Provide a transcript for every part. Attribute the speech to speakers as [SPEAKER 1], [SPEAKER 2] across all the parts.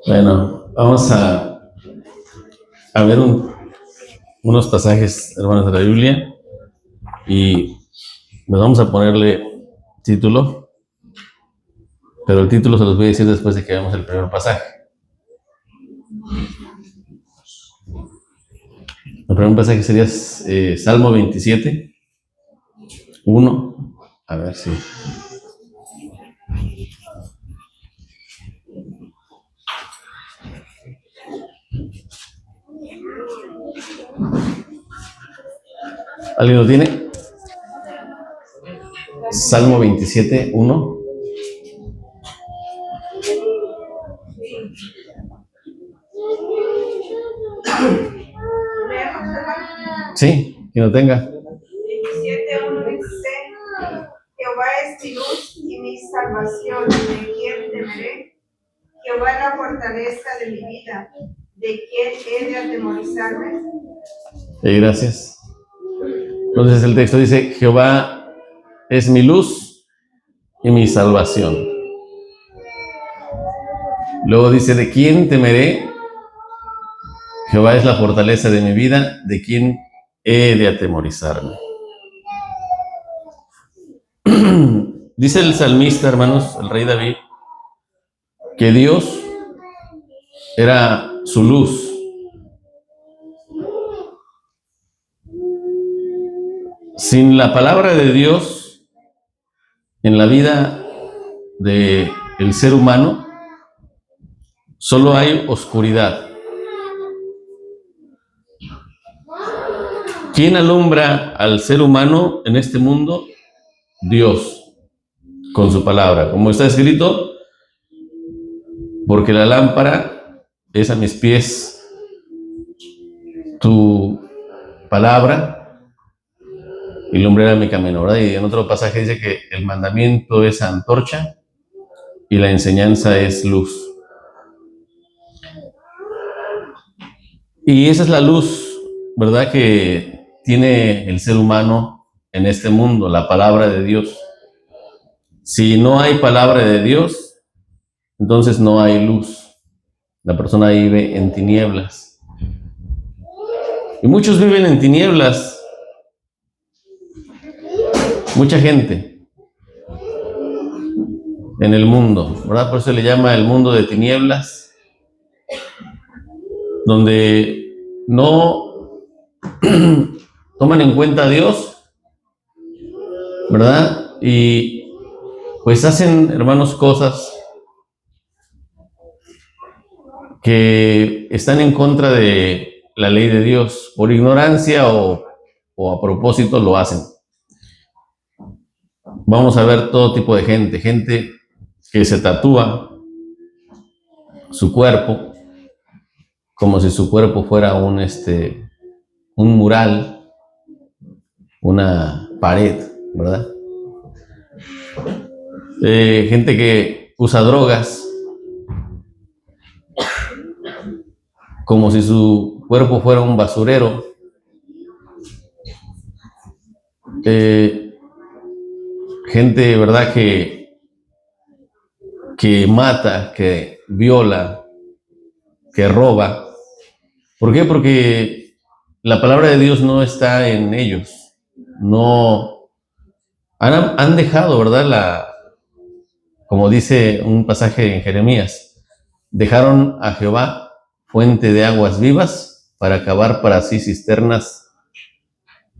[SPEAKER 1] Bueno, vamos a ver unos pasajes, hermanos, de la Biblia, y pues vamos a ponerle título, pero el título se los voy a decir después de que veamos el primer pasaje. El primer pasaje sería Salmo 27, 1. A ver si... ¿Alguien lo tiene? Salmo 27, 1. Sí, quien lo tenga.
[SPEAKER 2] 27:1 dice: Jehová es mi luz y mi salvación, ¿de quién temeré? Jehová es la fortaleza de mi vida, ¿de quién he de atemorizarme?
[SPEAKER 1] Gracias. Entonces el texto dice: Jehová es mi luz y mi salvación. Luego dice: ¿de quién temeré? Jehová es la fortaleza de mi vida, ¿de quién he de atemorizarme? Dice el salmista, hermanos, el rey David, que Dios era su luz. Sin la palabra de Dios en la vida del ser humano, solo hay oscuridad. ¿Quién alumbra al ser humano en este mundo? Dios, con su palabra. Como está escrito: porque la lámpara es a mis pies tu palabra y lumbrera mi camino, ¿verdad? Y en otro pasaje dice que el mandamiento es antorcha y la enseñanza es luz. Y esa es la luz, ¿verdad?, que tiene el ser humano en este mundo, la palabra de Dios. Si no hay palabra de Dios, entonces no hay luz. La persona vive en tinieblas. Y muchos viven en tinieblas. Mucha gente en el mundo, ¿verdad? Por eso se le llama el mundo de tinieblas, donde no toman en cuenta a Dios, ¿verdad? Y pues hacen, hermanos, cosas que están en contra de la ley de Dios, por ignorancia o a propósito lo hacen. Vamos a ver todo tipo de gente que se tatúa su cuerpo como si su cuerpo fuera un mural, una pared, ¿verdad? Gente que usa drogas como si su cuerpo fuera un basurero. Gente, ¿verdad?, que mata, que viola, que roba. ¿Por qué? Porque la palabra de Dios no está en ellos. No han dejado, ¿verdad?, como dice un pasaje en Jeremías: dejaron a Jehová fuente de aguas vivas para cavar para sí cisternas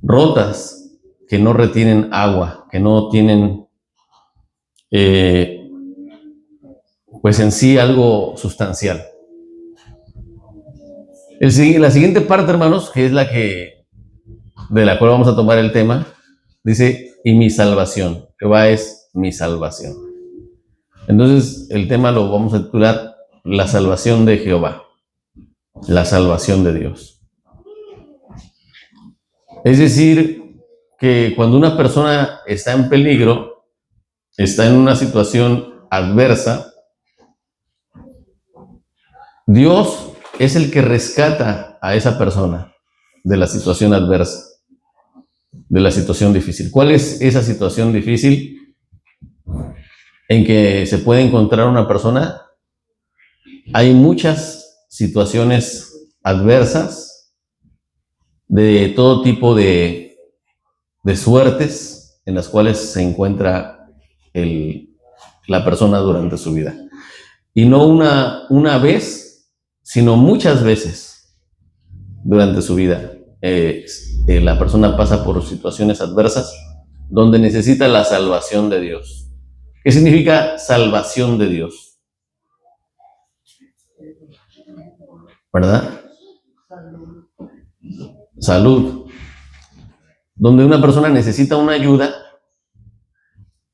[SPEAKER 1] rotas que no retienen agua, que no tienen pues en sí algo sustancial. La siguiente parte, hermanos, que es de la cual vamos a tomar el tema, dice: y mi salvación. Jehová es mi salvación. Entonces el tema lo vamos a titular: la salvación de Jehová, la salvación de Dios. Es decir, que cuando una persona está en peligro, está en una situación adversa, Dios es el que rescata a esa persona de la situación adversa. de la situación difícil. ¿Cuál es esa situación difícil en que se puede encontrar una persona? Hay muchas situaciones adversas de todo tipo de suertes en las cuales se encuentra la persona durante su vida. Y no una vez, sino muchas veces durante su vida. La persona pasa por situaciones adversas donde necesita la salvación de Dios. ¿Qué significa salvación de Dios? ¿Verdad? Salud. Donde una persona necesita una ayuda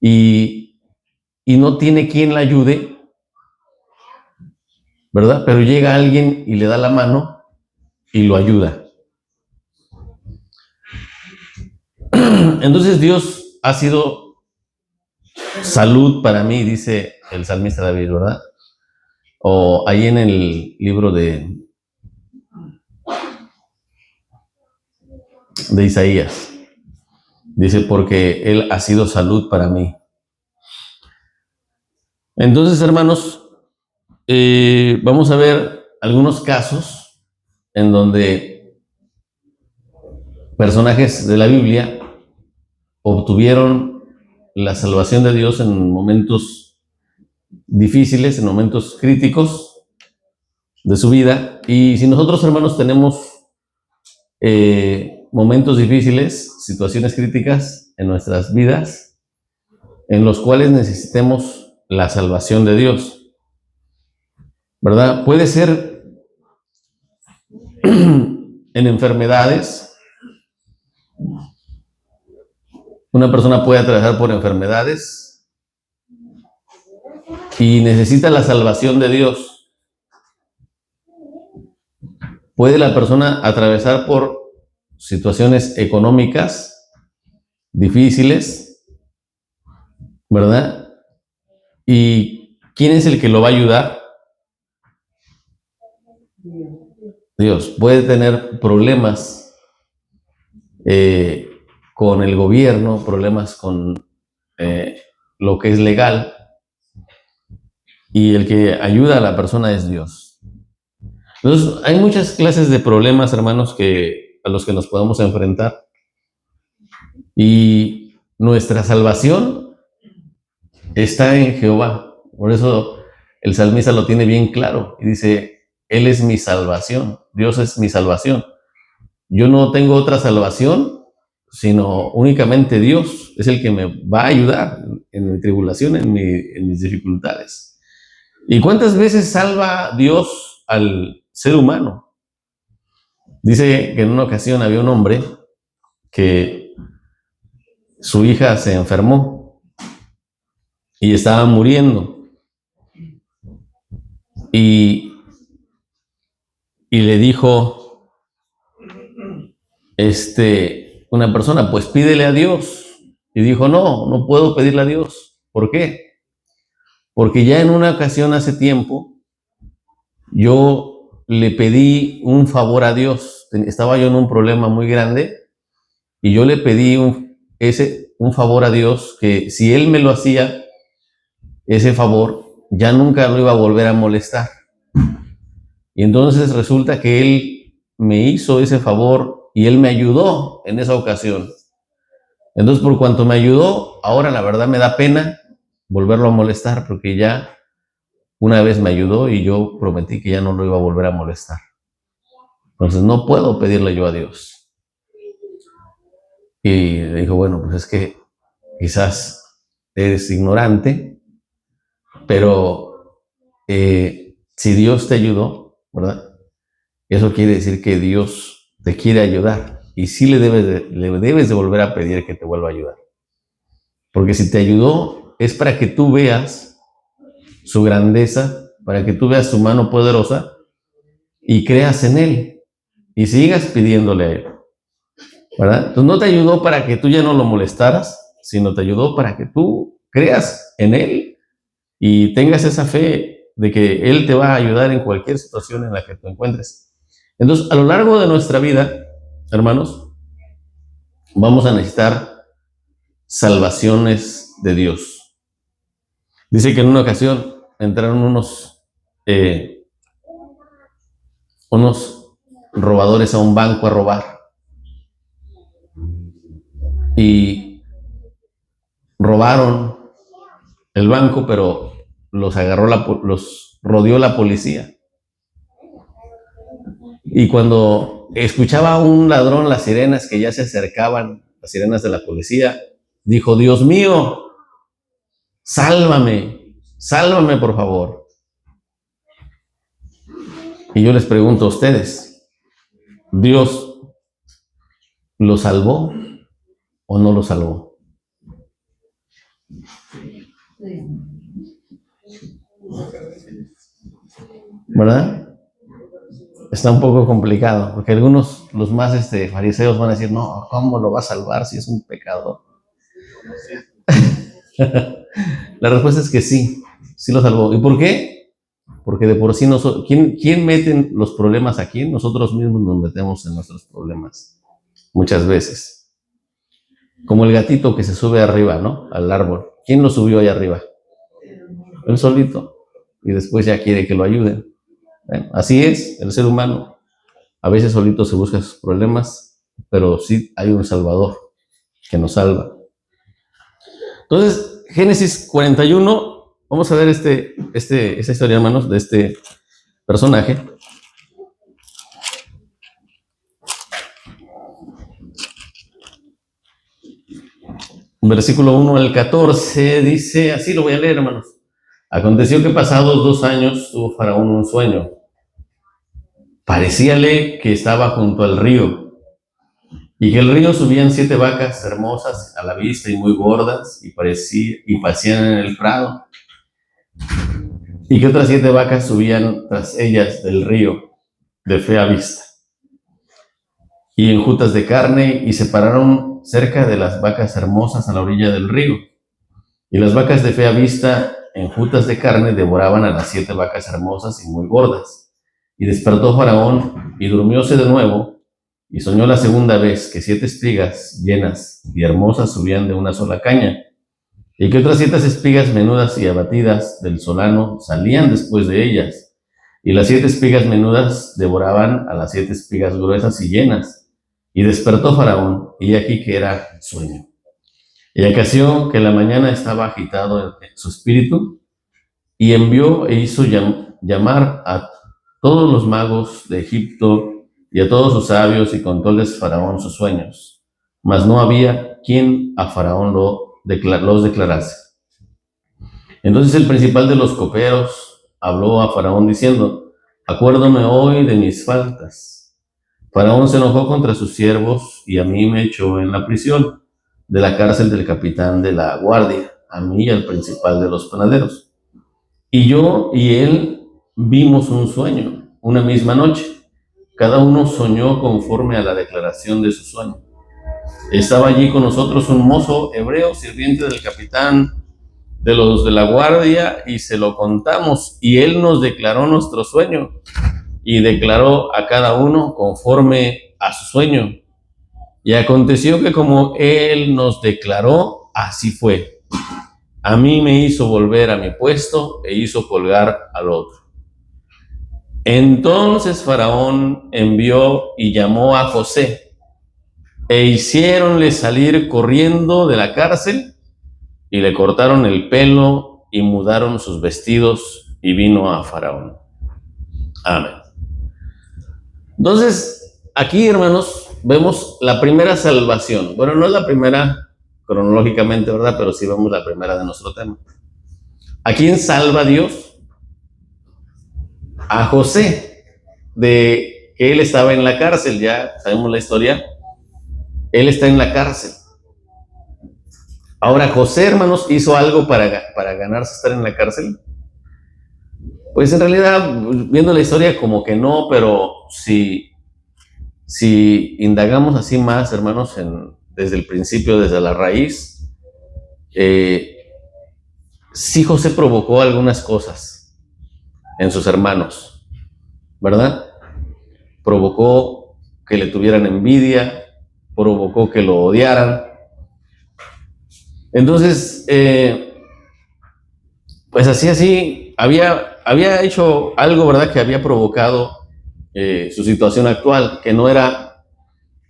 [SPEAKER 1] y no tiene quien la ayude, ¿verdad? Pero llega alguien y le da la mano y lo ayuda. Entonces Dios ha sido salud para mí, dice el salmista David, ¿verdad? O ahí en el libro de Isaías, dice, porque Él ha sido salud para mí. Entonces, hermanos, vamos a ver algunos casos en donde personajes de la Biblia obtuvieron la salvación de Dios en momentos difíciles, en momentos críticos de su vida. Y si nosotros, hermanos, tenemos momentos difíciles, situaciones críticas en nuestras vidas, en los cuales necesitemos la salvación de Dios, ¿verdad? Puede ser en enfermedades. Una persona puede atravesar por enfermedades y necesita la salvación de Dios. Puede la persona atravesar por situaciones económicas difíciles, ¿verdad? ¿Y quién es el que lo va a ayudar? Dios. Puede tener problemas con el gobierno, problemas con lo que es legal, y el que ayuda a la persona es Dios. Entonces, hay muchas clases de problemas, hermanos, a los que nos podemos enfrentar, y nuestra salvación está en Jehová. Por eso el salmista lo tiene bien claro y dice, Él es mi salvación, Dios es mi salvación. Yo no tengo otra salvación, sino únicamente Dios es el que me va a ayudar en mi tribulación, en mis dificultades. ¿Y cuántas veces salva Dios al ser humano? Dice que en una ocasión había un hombre que su hija se enfermó y estaba muriendo. Y le dijo una persona, pues pídele a Dios. Y dijo, no puedo pedirle a Dios. ¿Por qué? Porque ya en una ocasión hace tiempo, yo le pedí un favor a Dios. Estaba yo en un problema muy grande y yo le pedí un favor a Dios, que si Él me lo hacía, ese favor, ya nunca lo iba a volver a molestar. Y entonces resulta que Él me hizo ese favor y Él me ayudó en esa ocasión. Entonces, por cuanto me ayudó, ahora la verdad me da pena volverlo a molestar, porque ya una vez me ayudó y yo prometí que ya no lo iba a volver a molestar. Entonces no puedo pedirle yo a Dios. Y le dijo, bueno, pues es que quizás eres ignorante, pero si Dios te ayudó, ¿verdad? Eso quiere decir que Dios te quiere ayudar. Y sí le debes de volver a pedir que te vuelva a ayudar. Porque si te ayudó, es para que tú veas su grandeza, para que tú veas su mano poderosa y creas en Él y sigas pidiéndole a Él, ¿verdad? Entonces no te ayudó para que tú ya no lo molestaras, sino te ayudó para que tú creas en Él y tengas esa fe de que Él te va a ayudar en cualquier situación en la que te encuentres. Entonces, a lo largo de nuestra vida, hermanos, vamos a necesitar salvaciones de Dios. Dice que en una ocasión entraron unos robadores a un banco a robar. Y robaron el banco, pero los rodeó la policía. Y cuando escuchaba a un ladrón las sirenas que ya se acercaban, las sirenas de la policía, dijo: Dios mío, sálvame, sálvame por favor. Y yo les pregunto a ustedes, ¿Dios lo salvó o no lo salvó? ¿Verdad? Está un poco complicado, porque algunos, los más fariseos, van a decir: no, ¿cómo lo va a salvar si es un pecador? La respuesta es que sí, sí lo salvó. ¿Y por qué? Porque de por sí ¿quién mete los problemas a quién? Nosotros mismos nos metemos en nuestros problemas, muchas veces. Como el gatito que se sube arriba, ¿no? Al árbol. ¿Quién lo subió ahí arriba? Él solito. Y después ya quiere que lo ayuden. Bueno, así es el ser humano. A veces solito se busca sus problemas, pero sí hay un Salvador que nos salva. Entonces, Génesis 41, vamos a ver esta historia, hermanos, de este personaje. Versículo 1 al 14 dice, así lo voy a leer, hermanos. Aconteció que pasados 2 años tuvo Faraón un sueño. Parecíale que estaba junto al río, y que el río subían 7 vacas hermosas a la vista y muy gordas, y pasían en el prado, y que otras 7 vacas subían tras ellas del río, de fea vista, y enjutas de carne, y se pararon cerca de las vacas hermosas a la orilla del río. Y las vacas de fea vista, enjutas de carne, devoraban a las 7 vacas hermosas y muy gordas. Y despertó Faraón, y durmióse de nuevo, y soñó la segunda vez que 7 espigas llenas y hermosas subían de una sola caña, y que otras 7 espigas menudas y abatidas del solano salían después de ellas, y las 7 espigas menudas devoraban a las 7 espigas gruesas y llenas. Y despertó Faraón, y aquí que era sueño. Y acaeció que la mañana estaba agitado en su espíritu, y envió e hizo llamar a todos los magos de Egipto y a todos sus sabios, y contóles Faraón sus sueños. Mas no había quien a Faraón los declarase. Entonces el principal de los coperos habló a Faraón diciendo: acuérdame hoy de mis faltas. Faraón se enojó contra sus siervos, y a mí me echó en la prisión de la cárcel del capitán de la guardia, a mí y al principal de los panaderos. Y yo y él vimos un sueño, una misma noche. Cada uno soñó conforme a la declaración de su sueño. Estaba allí con nosotros un mozo hebreo, sirviente del capitán de los de la guardia, y se lo contamos, y él nos declaró nuestro sueño, y declaró a cada uno conforme a su sueño. Y aconteció que como él nos declaró, así fue. A mí me hizo volver a mi puesto e hizo colgar al otro. Entonces Faraón envió y llamó a José, e hiciéronle salir corriendo de la cárcel, y le cortaron el pelo y mudaron sus vestidos, y vino a Faraón. Amén. Entonces, aquí, hermanos, vemos la primera salvación. Bueno, no es la primera cronológicamente, ¿verdad? Pero sí vemos la primera de nuestro tema. ¿A quién salva Dios? A José, de que él estaba en la cárcel, ya sabemos la historia. Él está en la cárcel. Ahora, José, hermanos, ¿hizo algo para ganarse estar en la cárcel? Pues en realidad, viendo la historia, como que no, pero si indagamos así más, hermanos, desde el principio, desde la raíz, sí José provocó algunas cosas en sus hermanos, ¿verdad? Provocó que le tuvieran envidia, provocó que lo odiaran. Entonces, pues así, había hecho algo, ¿verdad?, que había provocado su situación actual, que no era,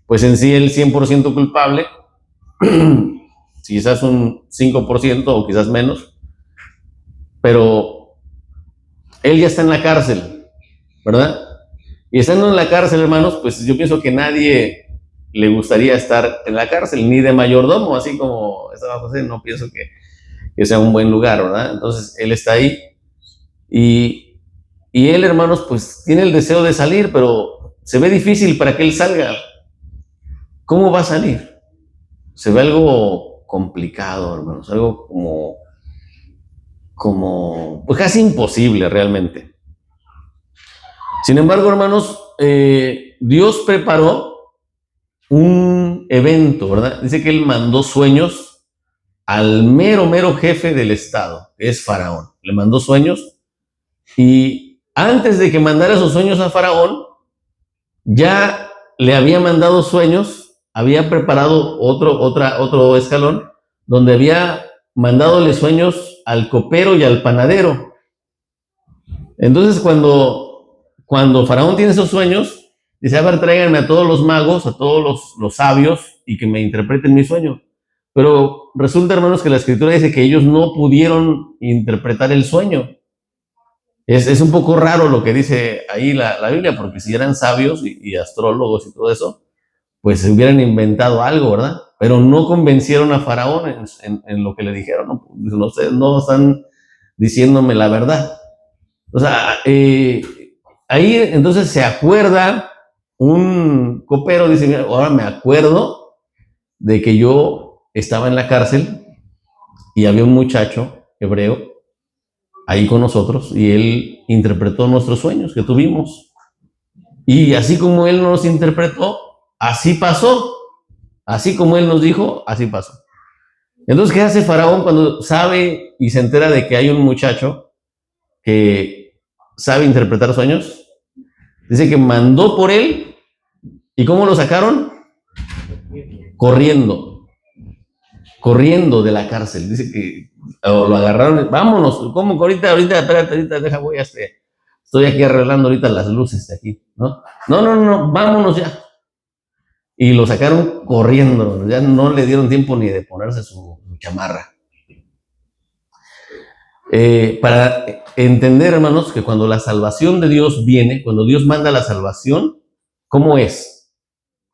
[SPEAKER 1] pues en sí, el 100% culpable, quizás un 5% o quizás menos, pero él ya está en la cárcel, ¿verdad? Y estando en la cárcel, hermanos, pues yo pienso que nadie le gustaría estar en la cárcel, ni de mayordomo, así como estaba José, no pienso que sea un buen lugar, ¿verdad? Entonces, él está ahí y él, hermanos, pues tiene el deseo de salir, pero se ve difícil para que él salga. ¿Cómo va a salir? Se ve algo complicado, hermanos, algo pues casi imposible realmente. Sin embargo, hermanos, Dios preparó un evento, ¿verdad? Dice que él mandó sueños al mero jefe del estado, que es Faraón. Le mandó sueños y antes de que mandara esos sueños a Faraón, ya le había mandado sueños, había preparado otro escalón, donde había mandadole sueños al copero y al panadero. Entonces, cuando Faraón tiene esos sueños, dice, a ver, tráiganme a todos los magos, a todos los sabios, y que me interpreten mi sueño. Pero resulta, hermanos, que la escritura dice que ellos no pudieron interpretar el sueño. Es un poco raro lo que dice ahí la Biblia, porque si eran sabios y astrólogos y todo eso, pues se hubieran inventado algo, ¿verdad? Pero no convencieron a Faraón en lo que le dijeron, ¿no? No, ustedes no están diciéndome la verdad. O sea, ahí entonces se acuerda un copero, dice, mira, ahora me acuerdo de que yo estaba en la cárcel y había un muchacho hebreo ahí con nosotros y él interpretó nuestros sueños que tuvimos. Y así como él nos interpretó, así pasó. Así como él nos dijo, así pasó. Entonces, ¿qué hace Faraón cuando sabe y se entera de que hay un muchacho que sabe interpretar sueños? Dice que mandó por él. ¿Y cómo lo sacaron? Corriendo de la cárcel. Dice que lo agarraron, vámonos, ¿cómo? Espérate, ahorita, deja, estoy aquí arreglando ahorita las luces de aquí, ¿no? No, vámonos ya. Y lo sacaron corriendo, ya no le dieron tiempo ni de ponerse su chamarra. Para entender, hermanos, que cuando la salvación de Dios viene, cuando Dios manda la salvación, ¿cómo es?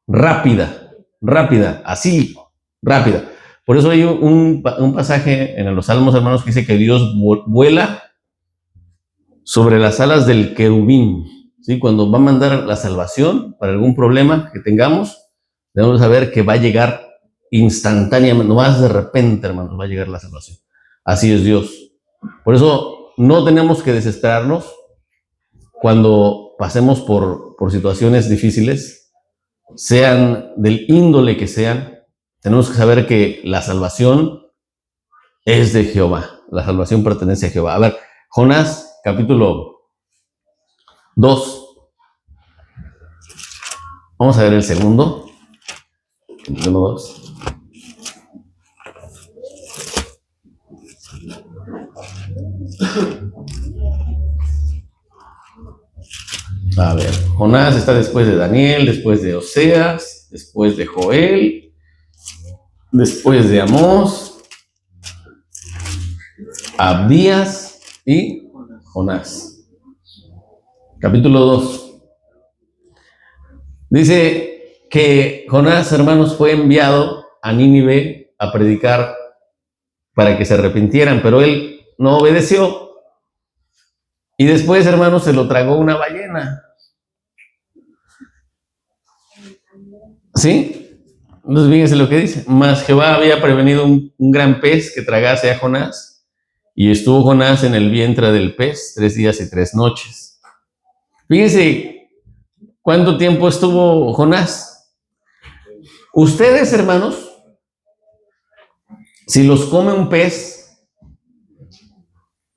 [SPEAKER 1] Rápida, así, rápida. Por eso hay un pasaje en los Salmos, hermanos, que dice que Dios vuela sobre las alas del querubín, ¿sí? Cuando va a mandar la salvación para algún problema que tengamos, debemos saber que va a llegar instantáneamente, no más de repente, hermanos, va a llegar la salvación. Así es Dios. Por eso no tenemos que desesperarnos cuando pasemos por situaciones difíciles, sean del índole que sean. Tenemos que saber que la salvación es de Jehová. La salvación pertenece a Jehová. A ver, Jonás, capítulo 2. Vamos a ver el segundo. Capítulo 2. A ver, Jonás está después de Daniel, después de Oseas, después de Joel, después de Amós, Abdías y Jonás. Capítulo 2. Dice que Jonás, hermanos, fue enviado a Nínive a predicar para que se arrepintieran, pero él no obedeció. Y después, hermanos, se lo tragó una ballena. ¿Sí? Entonces, fíjense lo que dice. Mas Jehová había prevenido un gran pez que tragase a Jonás, y estuvo Jonás en el vientre del pez 3 días y 3 noches. Fíjense cuánto tiempo estuvo Jonás. Ustedes, hermanos, si los come un pez,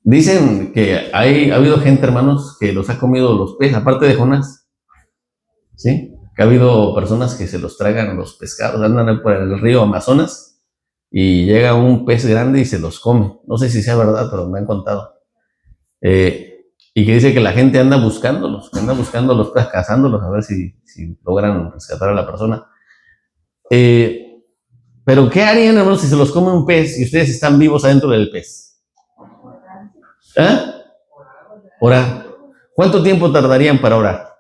[SPEAKER 1] dicen que ha habido gente, hermanos, que los ha comido los peces, aparte de Jonás. ¿Sí? Que ha habido personas que se los tragan los pescados, andan por el río Amazonas y llega un pez grande y se los come. No sé si sea verdad, pero me han contado. Y que dice que la gente anda buscándolos, cazándolos, a ver si logran rescatar a la persona. Pero ¿qué harían, hermanos, si se los come un pez y ustedes están vivos adentro del pez? Orar. ¿Cuánto tiempo tardarían para orar?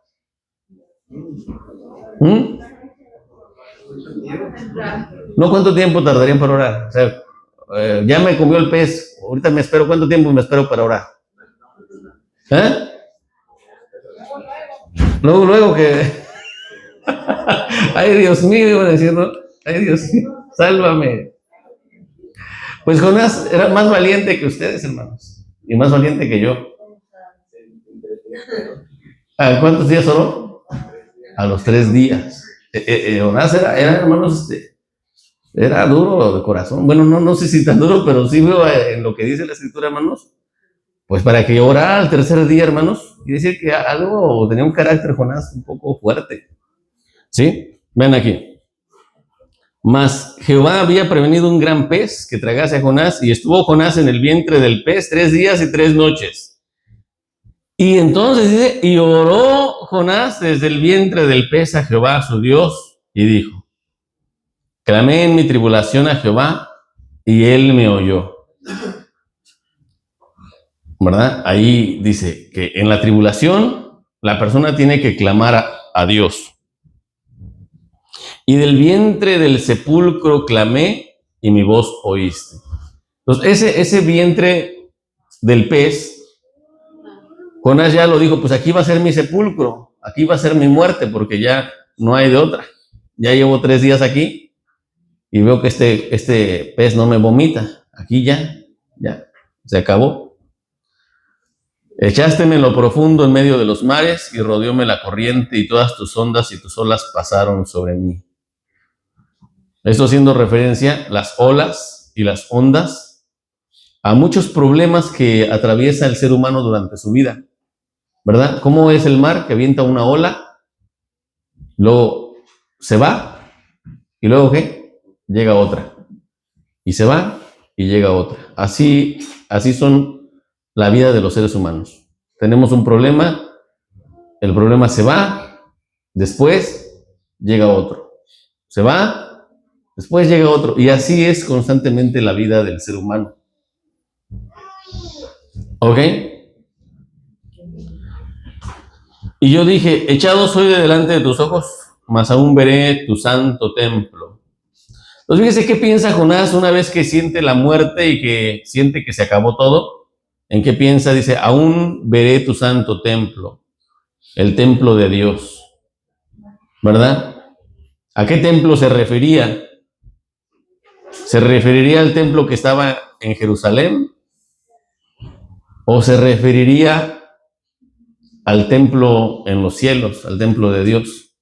[SPEAKER 1] No, ¿cuánto tiempo tardarían para orar? O sea, ya me comió el pez, ahorita me espero, ¿cuánto tiempo me espero para orar? Luego que... Ay, Dios mío, iba a decir, ¿no? Ay, Dios mío, sálvame. Pues Jonás era más valiente que ustedes, hermanos, y más valiente que yo. ¿A cuántos días oró? A los 3 días. Jonás era, hermanos, era duro de corazón. Bueno, no sé si tan duro, pero sí veo en lo que dice la escritura, hermanos. Pues para que orara al 3er día, hermanos, quiere decir que algo tenía un carácter Jonás un poco fuerte. ¿Sí? Ven aquí. Mas Jehová había prevenido un gran pez que tragase a Jonás, y estuvo Jonás en el vientre del pez 3 días y 3 noches. Y entonces dice, y oró Jonás desde el vientre del pez a Jehová su Dios, y dijo, clamé en mi tribulación a Jehová, y él me oyó. ¿Verdad? Ahí dice que en la tribulación la persona tiene que clamar a Dios. Y del vientre del sepulcro clamé y mi voz oíste. Entonces, ese vientre del pez, Jonás ya lo dijo, pues aquí va a ser mi sepulcro, aquí va a ser mi muerte, porque ya no hay de otra. Ya llevo 3 días aquí y veo que este pez no me vomita. Aquí ya, se acabó. Echásteme en lo profundo en medio de los mares y rodeóme la corriente y todas tus ondas y tus olas pasaron sobre mí. Esto haciendo referencia, las olas y las ondas, a muchos problemas que atraviesa el ser humano durante su vida, ¿verdad? ¿Cómo es el mar que avienta una ola, luego se va y luego ¿qué? Llega otra. Y se va y llega otra. Así son la vida de los seres humanos. Tenemos un problema, el problema se va, después llega otro. Se va, después llega otro. Y así es constantemente la vida del ser humano. ¿Ok? Y yo dije, echado soy de delante de tus ojos, mas aún veré tu santo templo. Entonces fíjese qué piensa Jonás una vez que siente la muerte y que siente que se acabó todo. ¿En qué piensa? Dice, aún veré tu santo templo, el templo de Dios. ¿Verdad? ¿A qué templo se refería? ¿Se referiría al templo que estaba en Jerusalén? ¿O se referiría al templo en los cielos, al templo de Dios?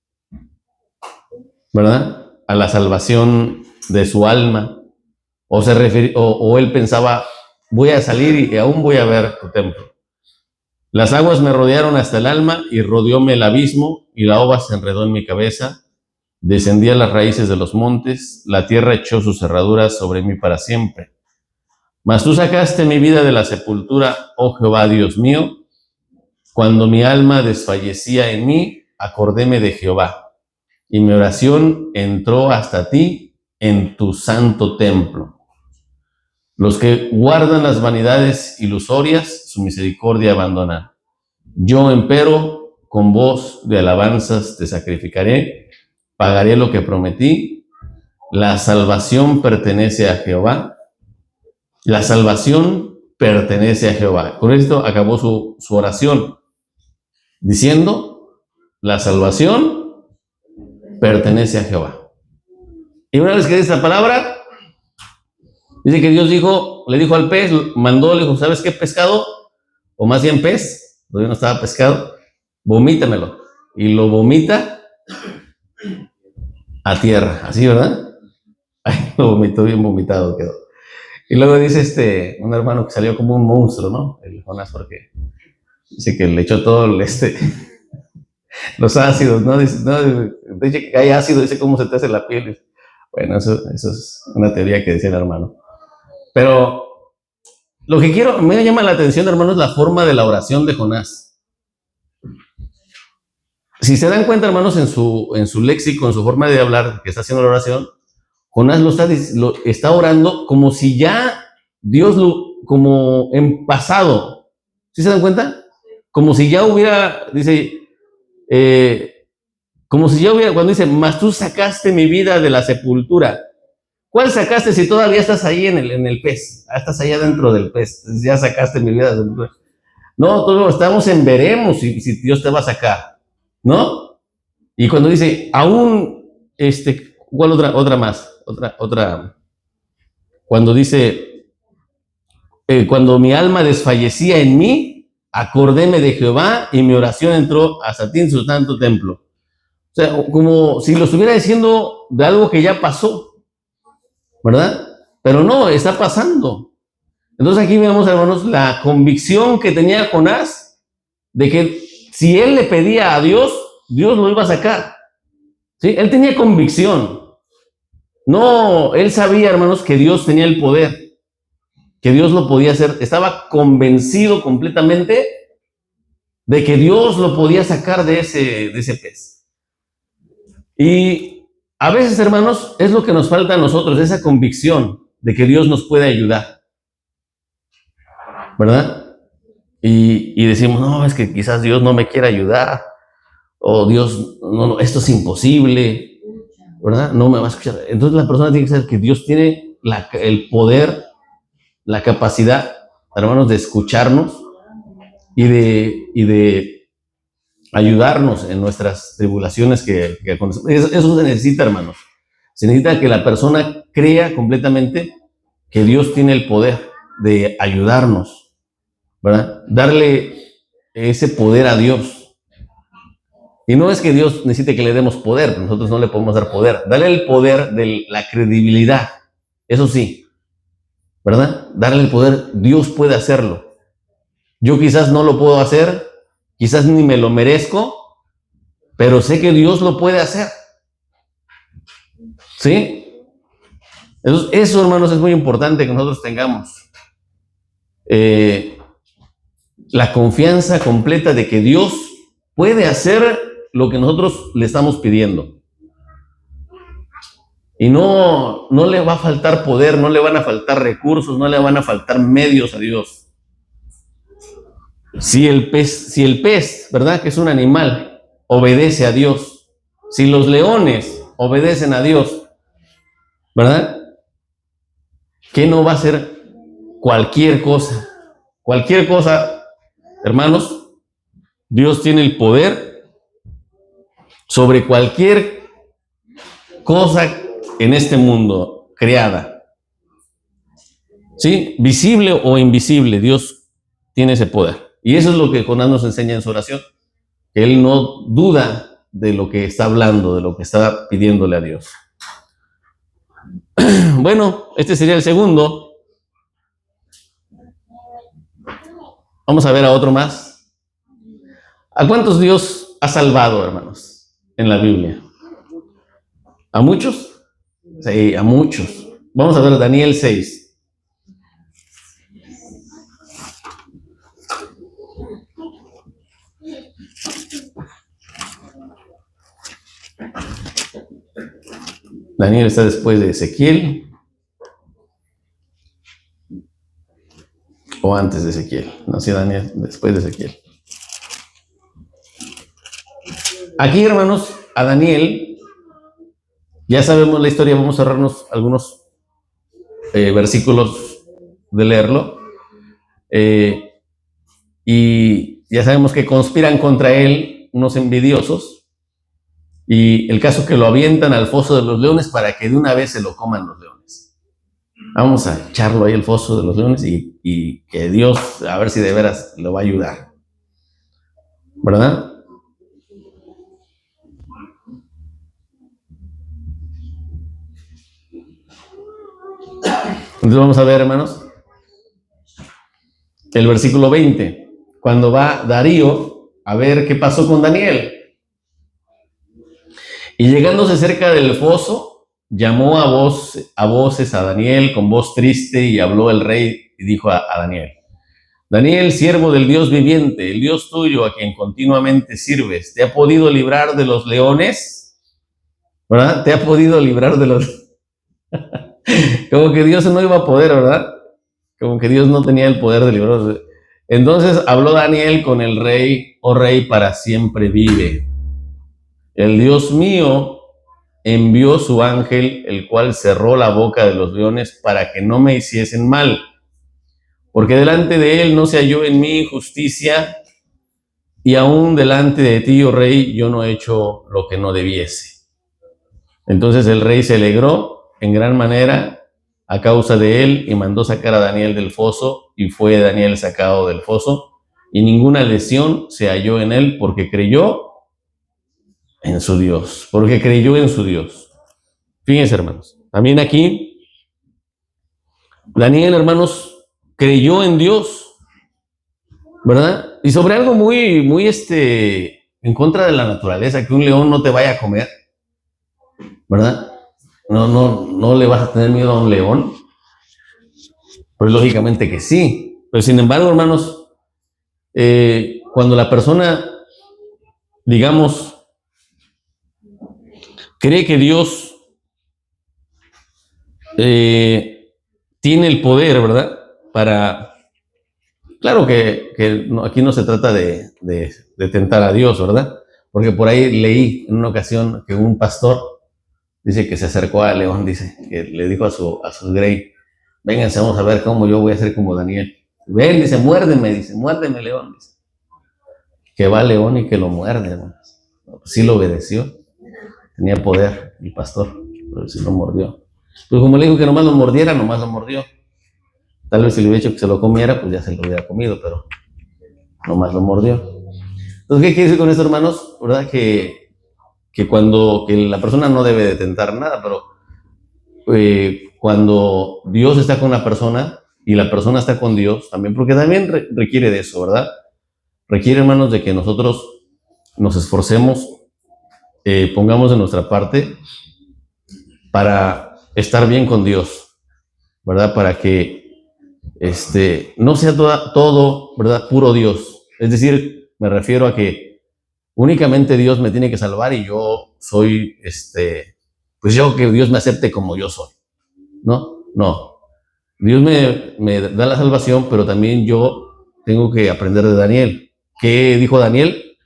[SPEAKER 1] ¿Verdad? A la salvación de su alma. O él pensaba, voy a salir y aún voy a ver tu templo. Las aguas me rodearon hasta el alma y rodeóme el abismo y la ova se enredó en mi cabeza. Descendí a las raíces de los montes, la tierra echó sus cerraduras sobre mí para siempre. Mas tú sacaste mi vida de la sepultura, oh Jehová, Dios mío. Cuando mi alma desfallecía en mí, acordéme de Jehová, y mi oración entró hasta ti en tu santo templo. Los que guardan las vanidades ilusorias, su misericordia abandonan. Yo, empero, con voz de alabanzas te sacrificaré, pagaré lo que prometí. La salvación pertenece a Jehová. La salvación pertenece a Jehová. Con esto acabó su oración, diciendo, la salvación pertenece a Jehová. Y una vez que dice esta palabra, dice que Dios le dijo al pez, le dijo, ¿sabes qué pescado? O más bien pez, todavía no estaba pescado, vomítamelo. Y lo vomita a tierra, así, ¿verdad? Ay, lo vomitó, bien vomitado quedó. Y luego dice un hermano que salió como un monstruo, ¿no? El Jonás, porque dice que le echó todo Los ácidos, ¿no? Dice, no, dice que hay ácido, dice cómo se te hace la piel. Bueno, eso es una teoría que decía el hermano. Pero lo que me llama la atención, hermano, es la forma de la oración de Jonás. Si se dan cuenta, hermanos, en su léxico, en su forma de hablar, que está haciendo la oración, Jonás lo está orando como si ya Dios como en pasado. ¿Sí se dan cuenta? Como si ya hubiera, dice, como si ya hubiera, cuando dice, mas tú sacaste mi vida de la sepultura. ¿Cuál sacaste si todavía estás ahí en el pez? Estás allá dentro del pez. Ya sacaste mi vida de la sepultura. No, todos estamos en veremos si Dios te va a sacar, ¿no? Y cuando dice, aún, ¿cuál otra más? Otra. Cuando dice, cuando mi alma desfallecía en mí, acordéme de Jehová y mi oración entró hasta ti en su santo templo. O sea, como si lo estuviera diciendo de algo que ya pasó, ¿verdad? Pero no, está pasando. Entonces aquí vemos, hermanos, la convicción que tenía Jonás de que si él le pedía a Dios, Dios lo iba a sacar. ¿Sí? Él tenía convicción. No, él sabía, hermanos, que Dios tenía el poder, que Dios lo podía hacer. Estaba convencido completamente de que Dios lo podía sacar de ese pez. Y a veces, hermanos, es lo que nos falta a nosotros, esa convicción de que Dios nos puede ayudar, ¿verdad? Y decimos, no, es que quizás Dios no me quiera ayudar, o Dios, no, esto es imposible, ¿verdad? No me va a escuchar. Entonces la persona tiene que saber que Dios tiene el poder, la capacidad, hermanos, de escucharnos y de ayudarnos en nuestras tribulaciones que conocemos. Eso se necesita, hermanos. Se necesita que la persona crea completamente que Dios tiene el poder de ayudarnos, ¿verdad? Darle ese poder a Dios. Y no es que Dios necesite que le demos poder, nosotros no le podemos dar poder. Darle el poder de la credibilidad, eso sí, ¿verdad? Darle el poder, Dios puede hacerlo. Yo quizás no lo puedo hacer, quizás ni me lo merezco, pero sé que Dios lo puede hacer. ¿Sí? Eso, hermanos, es muy importante que nosotros tengamos. La confianza completa de que Dios puede hacer lo que nosotros le estamos pidiendo. Y no le va a faltar poder, no le van a faltar recursos, no le van a faltar medios a Dios. Si el pez, ¿verdad? Que es un animal, obedece a Dios. Si los leones obedecen a Dios, ¿verdad? ¿Qué no va a hacer cualquier cosa? Cualquier cosa, hermanos, Dios tiene el poder sobre cualquier cosa en este mundo creada. ¿Sí? Visible o invisible, Dios tiene ese poder. Y eso es lo que Jonás nos enseña en su oración, que él no duda de lo que está hablando, de lo que está pidiéndole a Dios. Bueno, este sería el segundo. Vamos a ver a otro más. ¿A cuántos Dios ha salvado, hermanos, en la Biblia? ¿A muchos? Sí, a muchos. Vamos a ver Daniel 6. Daniel está después de Ezequiel. O antes de Ezequiel. No, sí, Daniel, después de Ezequiel. Aquí, hermanos, a Daniel, ya sabemos la historia, vamos a cerrarnos algunos versículos de leerlo. Y ya sabemos que conspiran contra él unos envidiosos. Y el caso que lo avientan al foso de los leones para que de una vez se lo coman los leones. Vamos a echarlo ahí al foso de los leones y que Dios, a ver si de veras lo va a ayudar. ¿Verdad? Entonces vamos a ver, hermanos, el versículo 20. Cuando va Darío a ver qué pasó con Daniel. Y llegándose cerca del foso, llamó a voces a Daniel con voz triste, y habló el rey y dijo a Daniel: Daniel, siervo del Dios viviente, el Dios tuyo a quien continuamente sirves, ¿te ha podido librar de los leones? ¿Verdad? ¿Te ha podido librar de los... Como que Dios no iba a poder, ¿verdad? Como que Dios no tenía el poder de librarlos. Entonces habló Daniel con el rey: oh rey, para siempre vive. El Dios mío envió su ángel, el cual cerró la boca de los leones para que no me hiciesen mal, porque delante de él no se halló en mí justicia, y aún delante de ti, oh rey, yo no he hecho lo que no debiese. Entonces el rey se alegró en gran manera a causa de él, y mandó sacar a Daniel del foso, y fue Daniel sacado del foso, y ninguna lesión se halló en él, porque creyó en su Dios, porque creyó en su Dios. Fíjense, hermanos, también aquí Daniel, hermanos, creyó en Dios, ¿verdad? Y sobre algo muy en contra de la naturaleza, que un león no te vaya a comer, ¿verdad? No le vas a tener miedo a un león. Pues lógicamente que sí. Pero sin embargo, hermanos, cuando la persona, digamos, cree que Dios tiene el poder, ¿verdad? Claro que aquí no se trata de tentar a Dios, ¿verdad? Porque por ahí leí en una ocasión que un pastor dice que se acercó a León, dice, que le dijo a su grey: vénganse, vamos a ver cómo yo voy a ser como Daniel. Ven, dice, muérdeme, León. Dice. Que va León y que lo muerde, hermanos. Sí lo obedeció. Tenía poder el pastor, pero sí lo mordió. Pues como le dijo que nomás lo mordiera, nomás lo mordió. Tal vez si le hubiera dicho que se lo comiera, pues ya se lo hubiera comido, pero nomás lo mordió. Entonces, ¿qué quiere decir con esto, hermanos? ¿Verdad? Que la persona no debe de tentar nada, pero cuando Dios está con la persona y la persona está con Dios, también, porque también requiere de eso, ¿verdad? Requiere, hermanos, de que nosotros nos esforcemos, pongamos de nuestra parte para estar bien con Dios, ¿verdad? Para que no sea todo, ¿verdad? Puro Dios. Es decir, me refiero a que únicamente Dios me tiene que salvar y yo soy, pues yo que Dios me acepte como yo soy. No. Dios me da la salvación, pero también yo tengo que aprender de Daniel. ¿Qué dijo Daniel?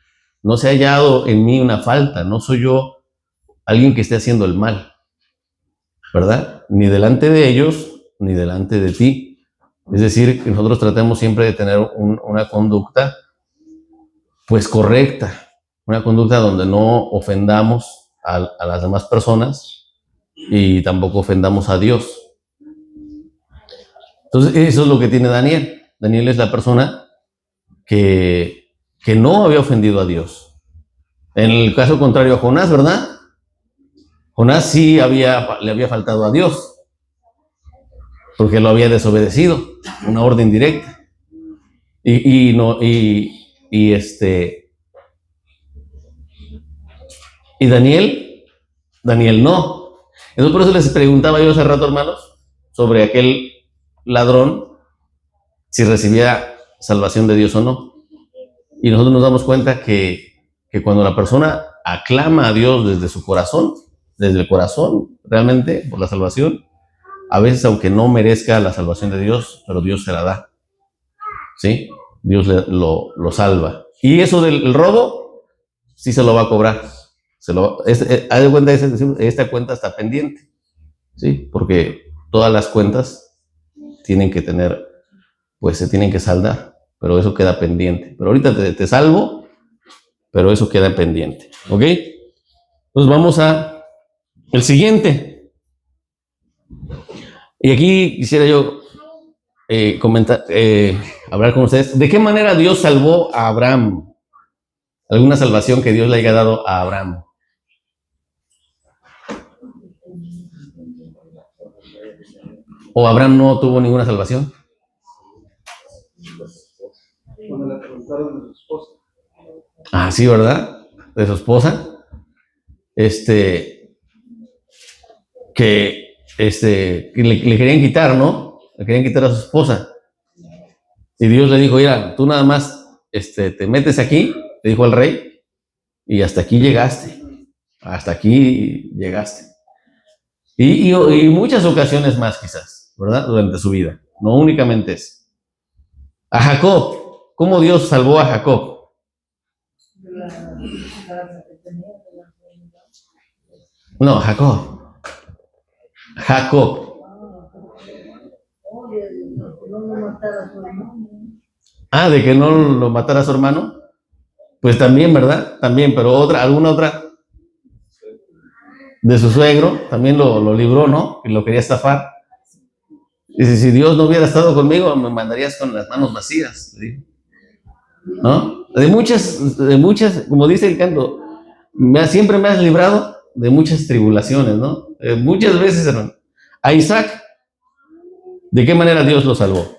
[SPEAKER 1] No se ha hallado en mí una falta, no soy yo alguien que esté haciendo el mal, ¿verdad? Ni delante de ellos, ni delante de ti. Es decir, que nosotros tratemos siempre de tener una conducta, pues correcta, una conducta donde no ofendamos a las demás personas y tampoco ofendamos a Dios. Entonces, eso es lo que tiene Daniel. Daniel es la persona que no había ofendido a Dios. En el caso contrario a Jonás, ¿verdad? Jonás sí le había faltado a Dios, porque lo había desobedecido, una orden directa. Y Daniel no. Entonces por eso les preguntaba yo hace rato, hermanos, sobre aquel ladrón, si recibía salvación de Dios o no. Y nosotros nos damos cuenta que cuando la persona aclama a Dios desde su corazón, desde el corazón, realmente, por la salvación, a veces aunque no merezca la salvación de Dios, pero Dios se la da. ¿Sí? Dios lo salva. Y eso del robo, sí se lo va a cobrar. Haz de cuenta, esta cuenta está pendiente. ¿Sí? Porque todas las cuentas tienen que tener, pues se tienen que saldar, pero eso queda pendiente. Pero ahorita te salvo, pero eso queda pendiente. ¿Ok? Entonces vamos a el siguiente. Y aquí quisiera yo hablar con ustedes. ¿De qué manera Dios salvó a Abraham? ¿Alguna salvación que Dios le haya dado a Abraham? ¿O Abraham no tuvo ninguna salvación?
[SPEAKER 3] Cuando le preguntaron de su esposa.
[SPEAKER 1] Ah, sí, ¿verdad? De su esposa. que le querían quitar, ¿no? Le querían quitar a su esposa. Y Dios le dijo, mira, tú nada más te metes aquí, le dijo al rey, y hasta aquí llegaste. Hasta aquí llegaste. Y muchas ocasiones más quizás, ¿verdad? Durante su vida. No únicamente eso. A Jacob, ¿cómo Dios salvó a Jacob? No, Jacob. Ah, de que no lo matara su hermano. Pues también, ¿verdad? También, pero alguna otra de su suegro, también lo libró, ¿no? Y lo quería estafar. Dice, si Dios no hubiera estado conmigo, me mandarías con las manos vacías, ¿no? De muchas, como dice el canto, siempre me has librado de muchas tribulaciones, ¿no? Muchas veces, hermano. A Isaac, ¿de qué manera Dios lo salvó?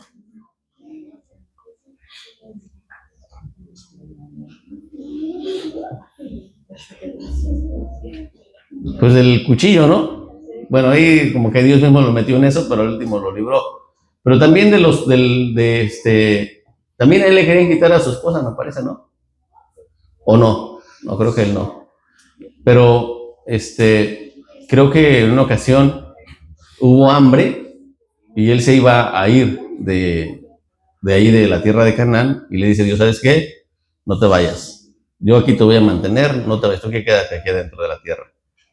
[SPEAKER 1] Pues del cuchillo, ¿no? Bueno, ahí como que Dios mismo lo metió en eso, pero al último lo libró. Pero también también a él le querían quitar a su esposa, me parece, ¿no? ¿O no? No, creo que él no. Pero, creo que en una ocasión hubo hambre y él se iba a ir de ahí de la tierra de Canaán y le dice Dios, ¿sabes qué? No te vayas. Yo aquí te voy a mantener, no te vayas, tú que quédate aquí dentro de la tierra.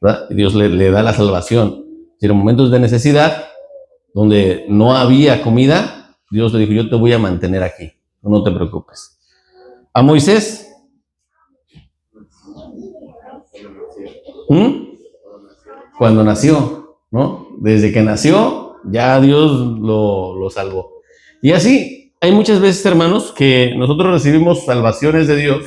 [SPEAKER 1] ¿Verdad? Y Dios le da la salvación. Si en momentos de necesidad, donde no había comida, Dios le dijo, yo te voy a mantener aquí, no te preocupes. A Moisés, cuando nació, ¿no? Desde que nació, ya Dios lo salvó. Y así, hay muchas veces, hermanos, que nosotros recibimos salvaciones de Dios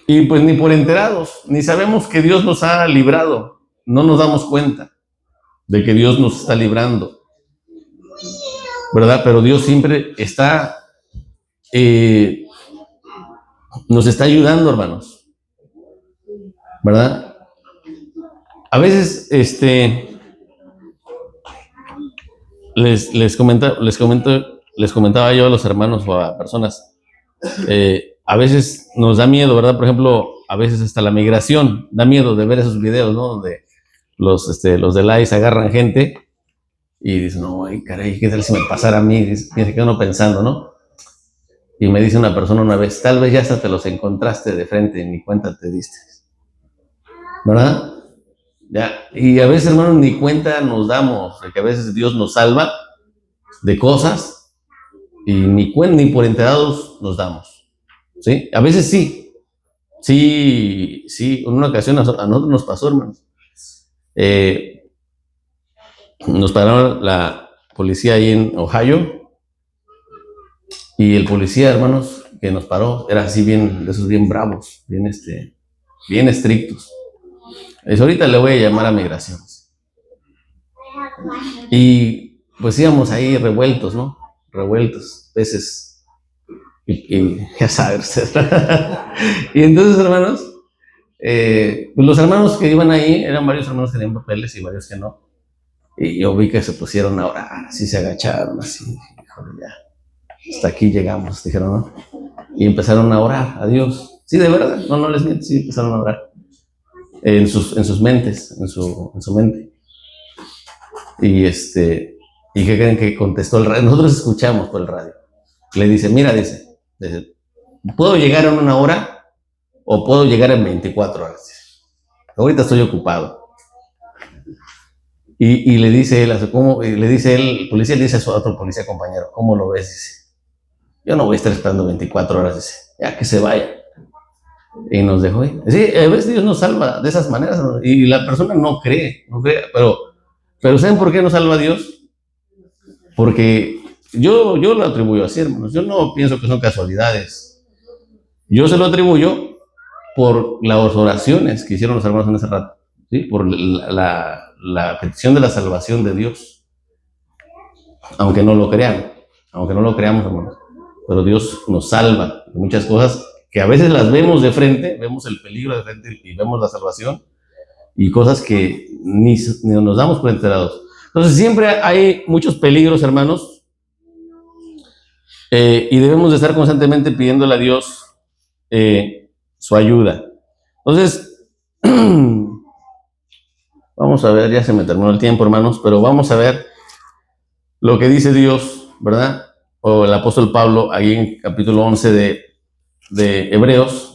[SPEAKER 1] y pues ni por enterados, ni sabemos que Dios nos ha librado, no nos damos cuenta de que Dios nos está librando, ¿verdad? Pero Dios siempre nos está ayudando, hermanos, ¿verdad? A veces, les comentaba yo a los hermanos o a personas, a veces nos da miedo, ¿verdad? Por ejemplo, a veces hasta la migración, da miedo de ver esos videos, ¿no? Donde los del ICE agarran gente y dicen, no, ay, caray, ¿qué tal si me pasara a mí? Y se queda uno pensando, ¿no? Y me dice una persona una vez, tal vez ya hasta te los encontraste de frente y ni cuenta te diste, ¿verdad? Ya. Y a veces, hermanos, ni cuenta nos damos de que a veces Dios nos salva de cosas y ni por enterados nos damos, ¿sí? A veces sí, en una ocasión a nosotros nos pasó, hermanos. Nos pararon la policía ahí en Ohio y el policía, hermanos, que nos paró era así bien, de esos bien bravos, bien estrictos. Ahorita le voy a llamar a migraciones. Y pues íbamos ahí revueltos, ¿no? Revueltos, peces. Y ya sabes. Y entonces, hermanos, pues los hermanos que iban ahí eran varios hermanos que tenían papeles y varios que no. Y yo vi que se pusieron a orar, así se agacharon, así, híjole, ya. Hasta aquí llegamos, dijeron, ¿no? Y empezaron a orar a Dios. Sí, de verdad, no les miento, sí, empezaron a orar. En sus mentes, en su mente. Y ¿y qué creen que contestó el radio? Nosotros escuchamos por el radio. Le dice, mira, dice, ¿puedo llegar en 1 hora o puedo llegar en 24 horas? Ahorita estoy ocupado. Y le dice él, ¿cómo? Y le dice él, el policía le dice a su otro policía compañero, ¿cómo lo ves? Dice, yo no voy a estar esperando 24 horas, dice, ya que se vaya. Y nos dejó ir. Sí, a veces Dios nos salva de esas maneras, ¿no? Y la persona no cree, pero ¿saben por qué nos salva Dios? Porque yo lo atribuyo así, hermanos. Yo no pienso que son casualidades. Yo se lo atribuyo por las oraciones que hicieron los hermanos en ese rato, ¿sí? Por la petición de la salvación de Dios. Aunque no lo crean, aunque no lo creamos, hermanos. Pero Dios nos salva de muchas cosas que a veces las vemos de frente, vemos el peligro de frente y vemos la salvación, y cosas que ni nos damos por enterados. Entonces siempre hay muchos peligros, hermanos, y debemos de estar constantemente pidiéndole a Dios su ayuda. Entonces, vamos a ver, ya se me terminó el tiempo, hermanos, pero vamos a ver lo que dice Dios, ¿verdad? O el apóstol Pablo, ahí en capítulo 11 de Hebreos,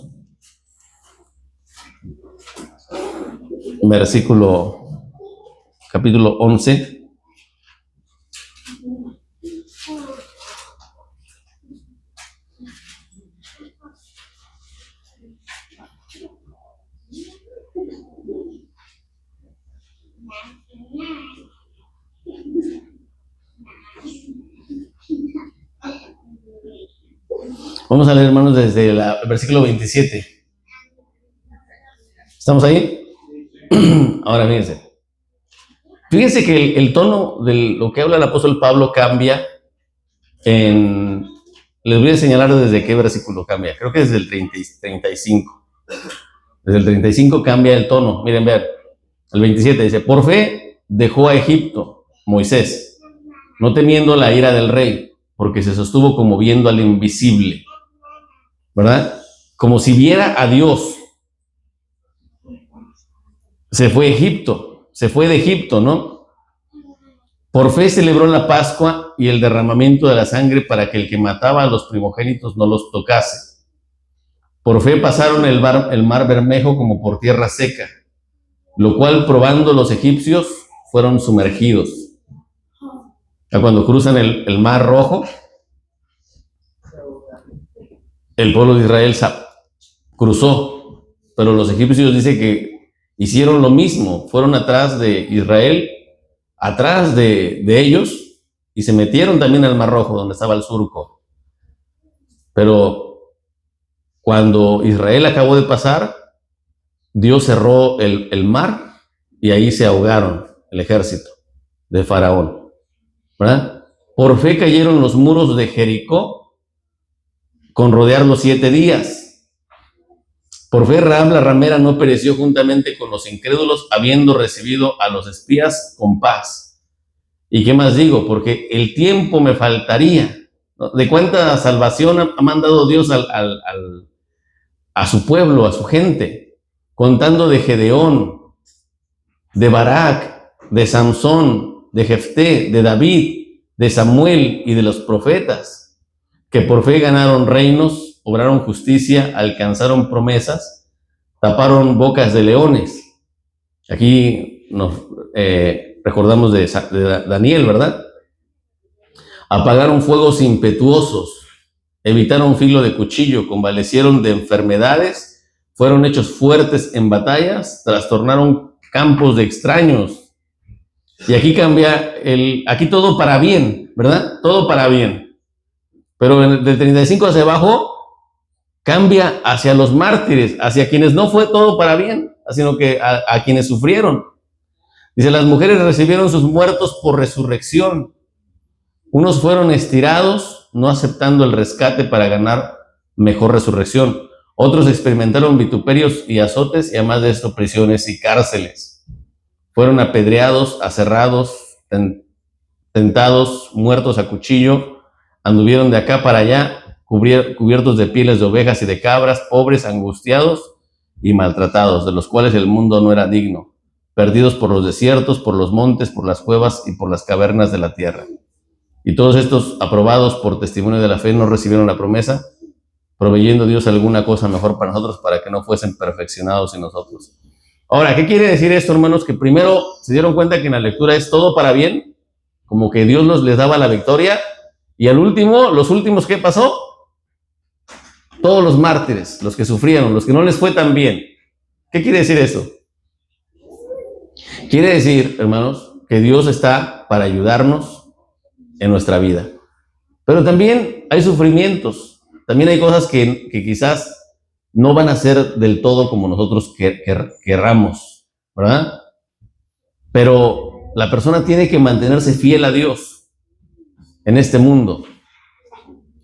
[SPEAKER 1] capítulo 11. Vamos a leer, hermanos, desde el versículo 27. ¿Estamos ahí? Ahora fíjense. Fíjense que el tono de lo que habla el apóstol Pablo cambia les voy a señalar desde qué versículo cambia. Creo que desde el 35. Desde el 35 cambia el tono. Miren, vean. El 27 dice, por fe dejó a Egipto Moisés, no temiendo la ira del rey, porque se sostuvo como viendo al invisible. ¿Verdad? Como si viera a Dios. Se fue de Egipto, ¿no? Por fe celebró la Pascua y el derramamiento de la sangre para que el que mataba a los primogénitos no los tocase. Por fe pasaron el mar Bermejo como por tierra seca, lo cual probando los egipcios fueron sumergidos. Cuando cruzan el mar Rojo, el pueblo de Israel cruzó, pero los egipcios dice que hicieron lo mismo, fueron atrás de Israel, atrás de ellos, y se metieron también al Mar Rojo, donde estaba el surco. Pero cuando Israel acabó de pasar, Dios cerró el mar, y ahí se ahogaron el ejército de Faraón, ¿verdad? Por fe cayeron los muros de Jericó, con rodearlos 7 días. Por fe Rahab la ramera no pereció juntamente con los incrédulos, habiendo recibido a los espías con paz. ¿Y qué más digo? Porque el tiempo me faltaría, ¿no? De cuánta salvación ha mandado Dios a su pueblo, a su gente, contando de Gedeón, de Barak, de Samsón, de Jefté, de David, de Samuel y de los profetas, que por fe ganaron reinos, obraron justicia, alcanzaron promesas, taparon bocas de leones. Aquí nos recordamos de Daniel, ¿verdad? Apagaron fuegos impetuosos, evitaron filo de cuchillo, convalecieron de enfermedades, fueron hechos fuertes en batallas, trastornaron campos de extraños. Y aquí cambia aquí todo para bien, ¿verdad? Todo para bien. Pero del 35 hacia abajo cambia hacia los mártires, hacia quienes no fue todo para bien, sino que a quienes sufrieron. Dice, las mujeres recibieron sus muertos por resurrección. Unos fueron estirados, no aceptando el rescate para ganar mejor resurrección. Otros experimentaron vituperios y azotes, y además de esto, prisiones y cárceles. Fueron apedreados, aserrados, tentados, muertos a cuchillo, anduvieron de acá para allá, cubiertos de pieles de ovejas y de cabras, pobres, angustiados y maltratados, de los cuales el mundo no era digno, perdidos por los desiertos, por los montes, por las cuevas y por las cavernas de la tierra. Y todos estos, aprobados por testimonio de la fe, no recibieron la promesa, proveyendo Dios alguna cosa mejor para nosotros, para que no fuesen perfeccionados en nosotros. Ahora, ¿qué quiere decir esto, hermanos? Que primero se dieron cuenta que en la lectura es todo para bien, como que Dios les daba la victoria, y al último, los últimos, ¿qué pasó? Todos los mártires, los que sufrieron, los que no les fue tan bien. ¿Qué quiere decir eso? Quiere decir, hermanos, que Dios está para ayudarnos en nuestra vida. Pero también hay sufrimientos, también hay cosas que quizás no van a ser del todo como nosotros querramos, ¿verdad? Pero la persona tiene que mantenerse fiel a Dios en este mundo.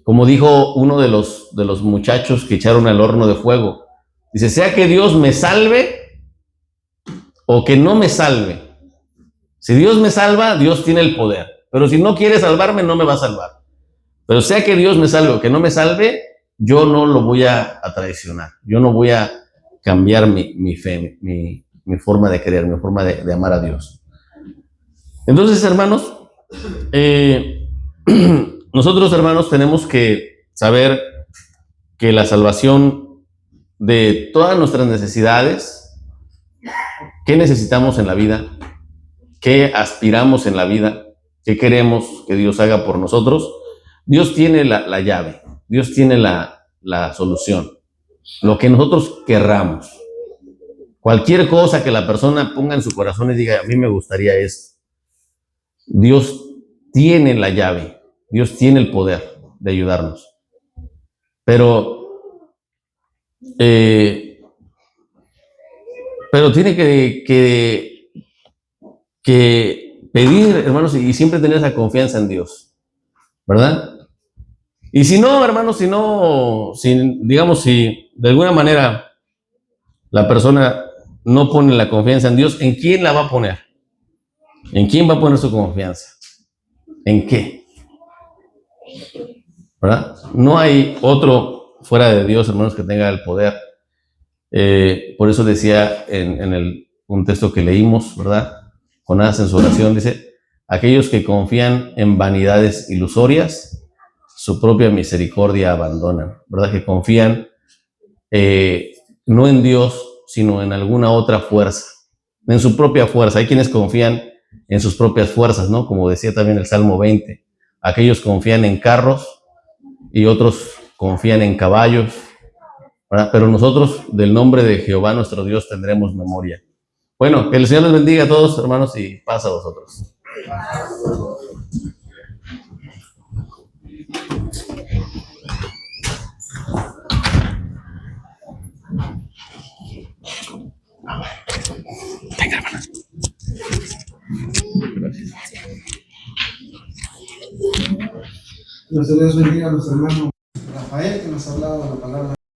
[SPEAKER 1] Como dijo uno de los muchachos que echaron al horno de fuego, dice, sea que Dios me salve o que no me salve. Si Dios me salva, Dios tiene el poder. Pero si no quiere salvarme, no me va a salvar. Pero sea que Dios me salve o que no me salve, yo no lo voy a traicionar. Yo no voy a cambiar mi fe, mi forma de creer, mi forma de amar a Dios. Entonces, hermanos, nosotros, hermanos, tenemos que saber que la salvación de todas nuestras necesidades, qué necesitamos en la vida, qué aspiramos en la vida, qué queremos que Dios haga por nosotros, Dios tiene la llave, Dios tiene la solución, lo que nosotros querramos. Cualquier cosa que la persona ponga en su corazón y diga, a mí me gustaría esto, Dios tiene la llave, Dios tiene el poder de ayudarnos. Pero tiene que pedir, hermanos, y siempre tener esa confianza en Dios, ¿verdad? Y si no, hermanos, digamos, si de alguna manera la persona no pone la confianza en Dios, ¿en quién la va a poner? ¿En quién va a poner su confianza? ¿En qué? ¿Verdad? No hay otro fuera de Dios, hermanos, que tenga el poder. Por eso decía en un texto que leímos, ¿verdad? Jonás en su oración dice, aquellos que confían en vanidades ilusorias, su propia misericordia abandonan, ¿verdad? Que confían no en Dios, sino en alguna otra fuerza, en su propia fuerza. Hay quienes confían en sus propias fuerzas, ¿no? Como decía también el Salmo 20, aquellos confían en carros y otros confían en caballos, ¿verdad? Pero nosotros del nombre de Jehová nuestro Dios tendremos memoria. Bueno, que el Señor les bendiga a todos, hermanos, y paz a vosotros. Venga, hermanos. Gracias.
[SPEAKER 3] Dios bendiga a nuestro hermano Rafael, que nos ha hablado de la palabra.